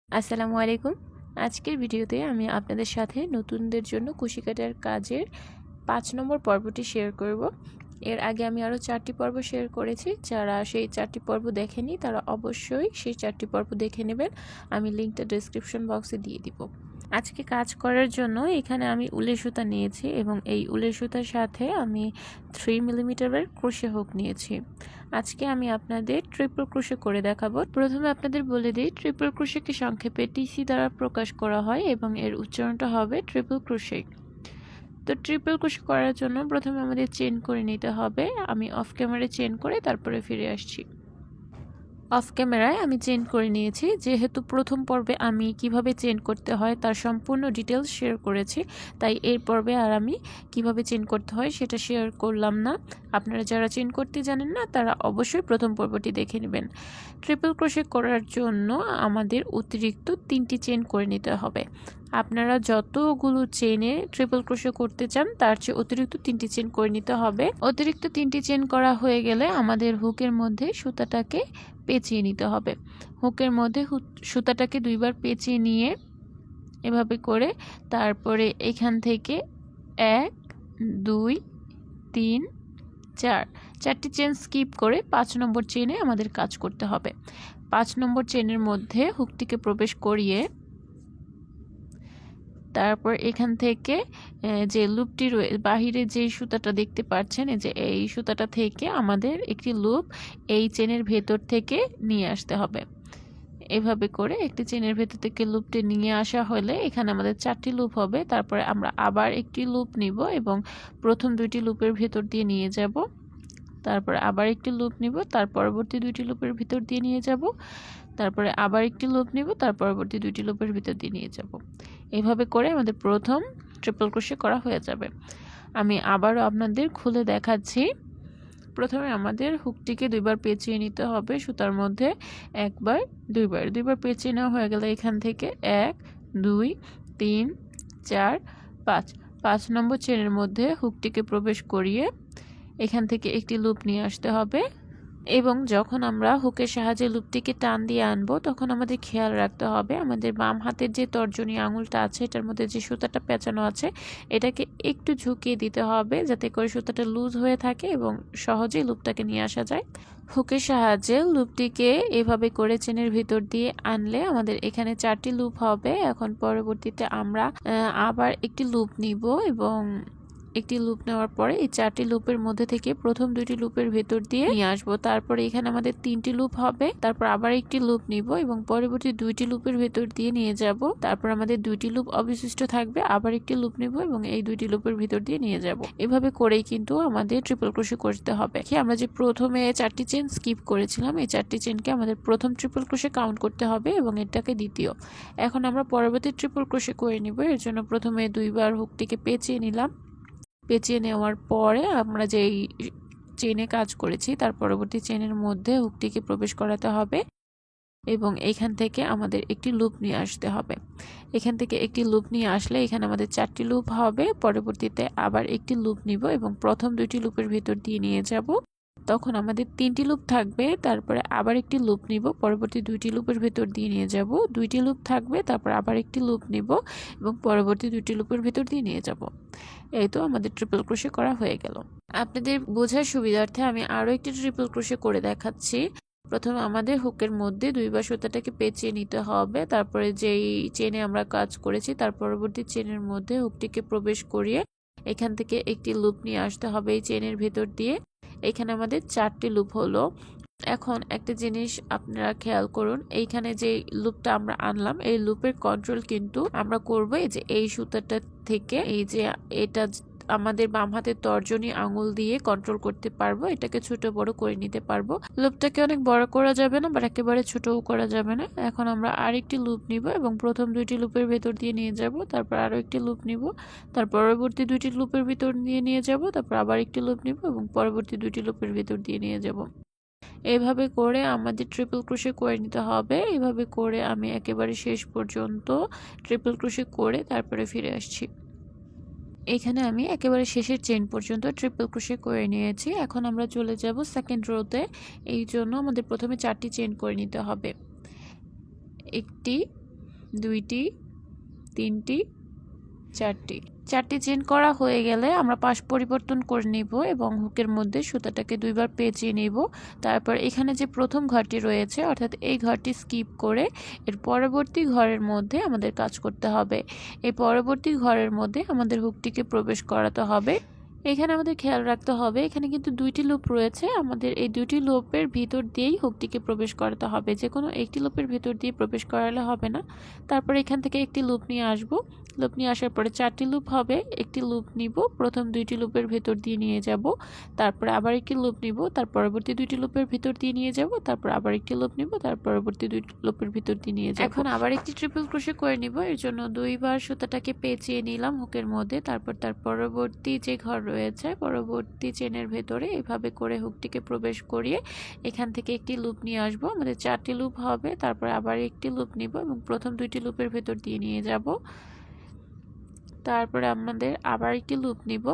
আসসালামু আলাইকুম। আজকের ভিডিওতে আমি আপনাদের সাথে নতুনদের জন্য কুশি কাটার কাজের ৫ নম্বর পর্বটি শেয়ার করব। এর আগে আমি আরও ৪টি পর্ব শেয়ার করেছি। যারা সেই ৪টি পর্ব দেখেনি তারা অবশ্যই সেই ৪টি পর্ব দেখে নেবেন। আমি লিঙ্কটা ডেসক্রিপশন বক্সে দিয়ে দিব। আজকে কাজ করার জন্য এখানে আমি উলের সুতা নিয়েছি এবং এই উলের সুতার সাথে আমি 3 মিলিমিটারের ক্রোশে হুক নিয়েছি। আজকে আমি আপনাদের ট্রিপল ক্রোশে করে দেখাবো। প্রথমে আপনাদের বলে দিই, ট্রিপল ক্রোশেকে সংক্ষেপে টিসি দ্বারা প্রকাশ করা হয় এবং এর উচ্চারণটা হবে ট্রিপল ক্রোশে। তো ট্রিপল ক্রোশে করার জন্য প্রথমে আমাদের চেন করে নিতে হবে। আমি অফ ক্যামেরায় চেন করে তারপরে ফিরে আসছি। অফ ক্যামেরায় আমি চেন করে নিয়েছি। যেহেতু প্রথম পর্বে আমি কিভাবে চেন করতে হয় তার সম্পূর্ণ ডিটেলস শেয়ার করেছি, তাই এর পর্বে আর আমি কিভাবে চেন করতে হয় সেটা শেয়ার করলাম না। আপনারা যারা চেন করতে জানেন না তারা অবশ্যই প্রথম পর্বটি দেখে নেবেন। ট্রিপল ক্রোশে করার জন্য আমাদের অতিরিক্ত 3টি চেন করে নিতে হবে। আপনারা যতগুলো চেনে ট্রিপল ক্রোশে করতে চান তার চেয়ে অতিরিক্ত 3টি চেন করে নিতে হবে। অতিরিক্ত 3টি চেন করা হয়ে গেলে আমাদের হুকের মধ্যে সুতাটাকে পেঁচিয়ে নিতে হবে। হুকের মধ্যে সুতাটাকে 2বার পেঁচিয়ে নিয়ে এভাবে করে তারপরে এখান থেকে 1 2 3 4 4টি চেন স্কিপ করে 5 নম্বর চেনে আমাদের কাজ করতে হবে। 5 নম্বর চেনের মধ্যে হুকটিকে প্রবেশ করিয়ে তারপর এখান থেকে যে লুপটি বাহিরে যে সুতাটা দেখতে পাচ্ছেন, এই সুতাটা থেকে আমাদের একটি লুপ এই চেনের ভেতর থেকে নিয়ে আসতে হবে। এভাবে করে একটি চেনের ভেতর থেকে লুপটি নিয়ে আসা হলে এখানে আমাদের 4টি লুপ হবে। তারপরে আমরা আবার একটি লুপ নিব এবং প্রথম 2টি লুপের ভেতর দিয়ে নিয়ে যাব। তারপরে আবার একটি লুপ নিব, তার পরবর্তী 2টি লুপের ভিতর দিয়ে নিয়ে যাব। তারপরে আবার একটি লুপ নিব, তার পরবর্তী 2টি লুপের ভিতর দিয়ে নিয়ে যাব। এভাবে করে আমাদের প্রথম ট্রিপল ক্রোশে করা হয়ে যাবে। আমি আবারও আপনাদের খুলে দেখাচ্ছি। প্রথমে আমাদের হুকটিকে 2বার পেঁচিয়ে নিতে হবে সুতার মধ্যে, একবার 2বার পেঁচিয়ে নেওয়া হয়ে গেলে এখান থেকে 1 2 3 4 5 নম্বর চেনের মধ্যে হুকটিকে প্রবেশ করিয়ে এখান থেকে একটি লুপ নিয়ে আসতে হবে এবং যখন আমরা হুকের সাহায্যে লুপটিকে টান দিয়ে আনবো তখন আমাদের খেয়াল রাখতে হবে আমাদের বাম হাতের যে তর্জনী আঙুলটা আছে এটার মধ্যে যে সুতাটা পেঁচানো আছে এটাকে একটু ঝুঁকিয়ে দিতে হবে যাতে করে সুতাটা লুজ হয়ে থাকে এবং সহজেই লুপটাকে নিয়ে আসা যায়। হুকের সাহায্যে লুপটিকে এভাবে করে চেনের ভিতর দিয়ে আনলে আমাদের এখানে 4টি লুপ হবে। এখন পরবর্তীতে আমরা আবার একটি লুপ নিব এবং একটি লুপ নেওয়ার পরে এই 4টি লুপের মধ্যে থেকে প্রথম 2টি লুপের ভেতর দিয়ে নিয়ে আসবো। তারপরে এখানে আমাদের 3টি লুপ হবে। তারপর আবার একটি লুপ নিব এবং পরবর্তী 2টি লুপের ভেতর দিয়ে নিয়ে যাব। তারপর আমাদের 2টি লুপ অবশিষ্ট থাকবে, আবার একটি লুপ নিব এবং এই 2টি লুপের ভিতর দিয়ে নিয়ে যাব। এভাবে করেই কিন্তু আমাদের ট্রিপল ক্রোশে করতে হবে। আমরা যে প্রথমে 4টি চেন স্কিপ করেছিলাম এই 4টি চেনকে আমাদের প্রথম ট্রিপল ক্রোশে কাউন্ট করতে হবে এবং এটাকে দ্বিতীয়। এখন আমরা পরবর্তী ট্রিপল ক্রোশে করে নিব। এর জন্য প্রথমে 2বার হুকটিকে পেঁচিয়ে নিলাম। পেঁচিয়ে নেওয়ার পরে আমরা যেই চেনে কাজ করেছি তার পরবর্তী চেনের মধ্যে হুকটিকে প্রবেশ করাতে হবে এবং এখান থেকে আমাদের একটি লুপ নিয়ে আসতে হবে। এখান থেকে একটি লুপ নিয়ে আসলে এখানে আমাদের 4টি লুপ হবে। পরবর্তীতে আবার একটি লুপ নিব এবং প্রথম 2টি লুপের ভিতর দিয়ে নিয়ে যাব। তখন আমাদের 3টি লুপ থাকবে। তারপরে আবার একটি লুপ নিব, পরবর্তী 2টি লুপের ভিতর দিয়ে নিয়ে যাব। 2টি লুপ থাকবে, তারপর আবার একটি লুপ নিব এবং পরবর্তী 2টি লুপের ভিতর দিয়ে নিয়ে যাব। এই তো আমাদের ট্রিপল ক্রোশে করা হয়ে গেল। আপনাদের বোঝার সুবিধার্থে আমি আরও একটি ট্রিপল ক্রোশে করে দেখাচ্ছি। প্রথমে আমাদের হুকের মধ্যে 2বার সুতাটাকে পেঁচিয়ে নিতে হবে। তারপরে যেই চেনে আমরা কাজ করেছি তার পরবর্তী চেনের মধ্যে হুকটিকে প্রবেশ করিয়ে এখান থেকে একটি লুপ নিয়ে আসতে হবে এই চেনের ভেতর দিয়ে। এখানে আমাদের 4টি লুপ হলো। এখন একটা জিনিস আপনারা খেয়াল করুন, এইখানে যে লুপটা আমরা আনলাম এই লুপের কন্ট্রোল কিন্তু আমরা করব এই সুতাটা থেকে। এই যে এটা আমাদের বাম হাতের তর্জনী আঙুল দিয়ে কন্ট্রোল করতে পারবো, এটাকে ছোট বড় করে নিতে পারবো। লুপটাকে অনেক বড় করা যাবে না, বা একেবারে ছোটও করা যাবে না। এখন আমরা আরেকটি লুপ নিব এবং প্রথম 2টি লুপের ভেতর দিয়ে নিয়ে যাব। তারপর আরো একটি লুপ নিব, তার পরবর্তী 2টি লুপের ভিতর দিয়ে নিয়ে যাব। তারপর আবার একটি লুপ নিব এবং পরবর্তী 2টি লুপের ভিতর দিয়ে নিয়ে যাব। এভাবে করে আমাদের ট্রিপল ক্রোশে করে নিতে হবে। এভাবে করে আমি একেবারে শেষ পর্যন্ত ট্রিপল ক্রোশে করে তারপরে ফিরে আসছি। এখানে আমি একেবারে শেষের চেন পর্যন্ত ট্রিপল ক্রোশে করে নিয়েছি। এখন আমরা চলে যাব সেকেন্ড রোতে। এই জন্য আমাদের প্রথমে 4টি চেন করে নিতে হবে। 1টি 2টি 3টি 4টি চেন করা হয়ে গেলে আমরা পাশ পরিবর্তন করে নিব এবং হুকের মধ্যে সুতাটাকে 2বার পেঁচিয়ে নিব। তারপর এখানে যে প্রথম ঘরটি রয়েছে অর্থাৎ এই ঘরটি স্কিপ করে এর পরবর্তী ঘরের মধ্যে আমাদের কাজ করতে হবে। এই পরবর্তী ঘরের মধ্যে আমাদের হুকটিকে প্রবেশ করাতে হবে। এখানে আমাদের খেয়াল রাখতে হবে এখানে কিন্তু 2টি লুপ রয়েছে, আমাদের এই 2টি লুপের ভিতর দিয়েই হুকটিকে প্রবেশ করাতে হবে, যে কোনো একটি লুপের ভিতর দিয়ে প্রবেশ করালে হবে না। তারপর এখান থেকে একটি লুপ নিয়ে আসব, লুপ নিয়ে আসার পরে 4টি লুপ হবে, একটি লুপ নিব, প্রথম 2টি লুপের ভিতর দিয়ে নিয়ে যাব, তারপরে আবার একটি লুপ নিব, তার পরবর্তী 2টি লুপের ভিতর দিয়ে নিয়ে যাব, তারপর আবার একটি লুপ নিব, তার পরবর্তী 2টি লুপের ভিতর দিয়ে নিয়ে যাব। এখন আবার একটি ট্রিপল ক্রোশে করে নিব, এর জন্য 2বার সুতাটাকে পেঁচিয়ে নিলাম হুকের মধ্যে। তারপর তার পরবর্তী যে ঘর রয়েছে পরবর্তী চেনের ভেতরে এভাবে করে হুকটিকে প্রবেশ করিয়ে এখান থেকে একটি লুপ নিয়ে আসব, আমাদের 4টি লুপ হবে, তারপর আবার একটি লুপ নিব এবং প্রথম 2টি লুপের ভেতর দিয়ে নিয়ে যাব, তারপরে আমাদের আবার একটি লুপ নিব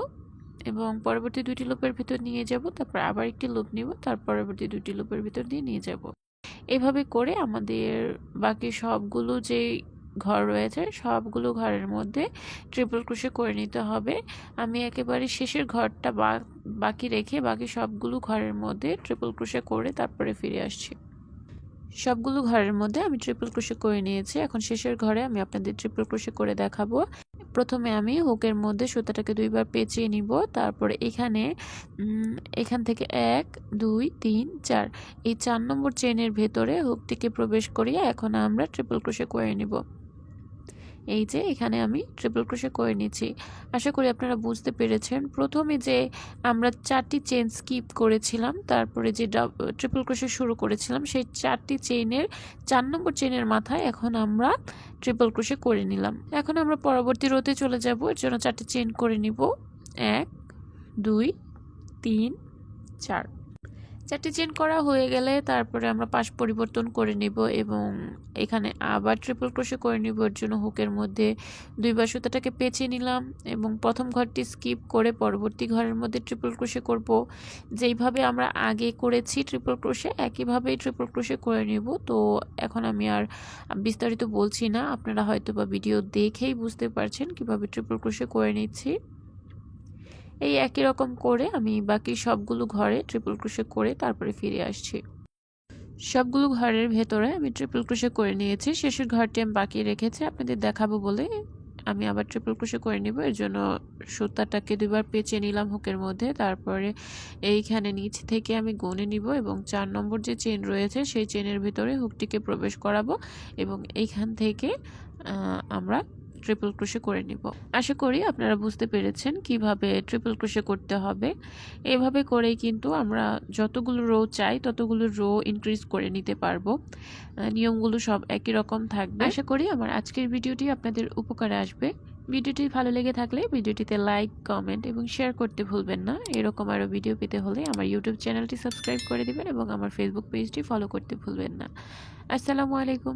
এবং পরবর্তী 2টি লুপের ভিতর নিয়ে যাব, তারপর আবার একটি লুপ নিব, তার পরবর্তী 2টি লুপের ভিতর দিয়ে নিয়ে যাব। এভাবে করে আমাদের বাকি সবগুলো যে ঘর রয়েছে সবগুলো ঘরের মধ্যে ট্রিপল ক্রোশে করে নিতে হবে। আমি একেবারে শেষের ঘরটা বাকি রেখে বাকি সবগুলো ঘরের মধ্যে ট্রিপল ক্রোশে করে তারপরে ফিরে আসছি। সবগুলো ঘরের মধ্যে আমি ট্রিপল ক্রোশে করে নিয়েছি, এখন শেষের ঘরে আমি আপনাদের ট্রিপল ক্রোশে করে দেখাবো। প্রথমে আমি হুকের মধ্যে সুতাটাকে 2বার পেঁচিয়ে নিব, তারপরে এখান থেকে 1 2 3 4 এই 4 নম্বর চেনের ভেতরে হুকটিকে প্রবেশ করিয়ে এখন আমরা ট্রিপল ক্রোশে করে নিব। এই যে এখানে আমি ট্রিপল ক্রোশে করে নিচ্ছি। আশা করি আপনারা বুঝতে পেরেছেন। প্রথমে যে আমরা 4টি চেন স্কিপ করেছিলাম তারপরে যে ট্রিপল ক্রোশে শুরু করেছিলাম সেই 4টি চেনের 4 নম্বর চেনের মাথায় এখন আমরা ট্রিপল ক্রোশে করে নিলাম। এখন আমরা পরবর্তী রোতে চলে যাব, এর জন্য 4টি চেন করে নিব, 1 2 3 4। 4টি চেন করা হয়ে গেলে তারপরে আমরা পাশ পরিবর্তন করে নিব এবং এখানে আবার ট্রিপল ক্রোশে করে নিব, এর জন্য হুকের মধ্যে 2বার সুতাটাকে পেঁচিয়ে নিলাম এবং প্রথম ঘরটি স্কিপ করে পরবর্তী ঘরের মধ্যে ট্রিপল ক্রোশে করব। যেইভাবে আমরা আগে করেছি ট্রিপল ক্রোশে একইভাবেই ট্রিপল ক্রোশে করে নিব। তো এখন আমি আর বিস্তারিত বলছি না, আপনারা হয়তো বা ভিডিও দেখেই বুঝতে পারছেন কিভাবে ট্রিপল ক্রোশে করে নিচ্ছি। এই একই রকম করে আমি বাকি সবগুলো ঘরে ট্রিপল ক্রোশে করে তারপরে ফিরে আসছি। সবগুলো ঘরের ভেতরে আমি ট্রিপল ক্রোশে করে নিয়েছি, শেষের ঘরটি আমি বাকি রেখেছি আপনাদের দেখাবো বলে আমি আবার ট্রিপল ক্রোশে করে নিব। এর জন্য সুতাটাকে 2বার পেঁচিয়ে নিলাম হুকের মধ্যে, তারপরে এইখানে নিচ থেকে আমি গুনে নিব এবং 4 নম্বর যে চেন রয়েছে সেই চেনের ভিতরে হুকটিকে প্রবেশ করাবো এবং এইখান থেকে আমরা ট্রিপল ক্রোশে করে নিব। আশা করি আপনারা বুঝতে পেরেছেন কিভাবে ট্রিপল ক্রোশে করতে হবে। এভাবে করেই কিন্তু আমরা যতগুলো রো চাই ততগুলো রো ইনক্রিজ করে নিতে পারবো। নিয়মগুলো সব একই রকম থাকবে। আশা করি আমার আজকের ভিডিওটি আপনাদের উপকারে আসবে। ভিডিওটি ভালো লেগে থাকলে ভিডিওটিতে লাইক কমেন্ট এবং শেয়ার করতে ভুলবেন না। এরকম আরও ভিডিও পেতে হলে আমার ইউটিউব চ্যানেলটি সাবস্ক্রাইব করে দেবেন এবং আমার ফেসবুক পেজটি ফলো করতে ভুলবেন না। আসসালামু আলাইকুম।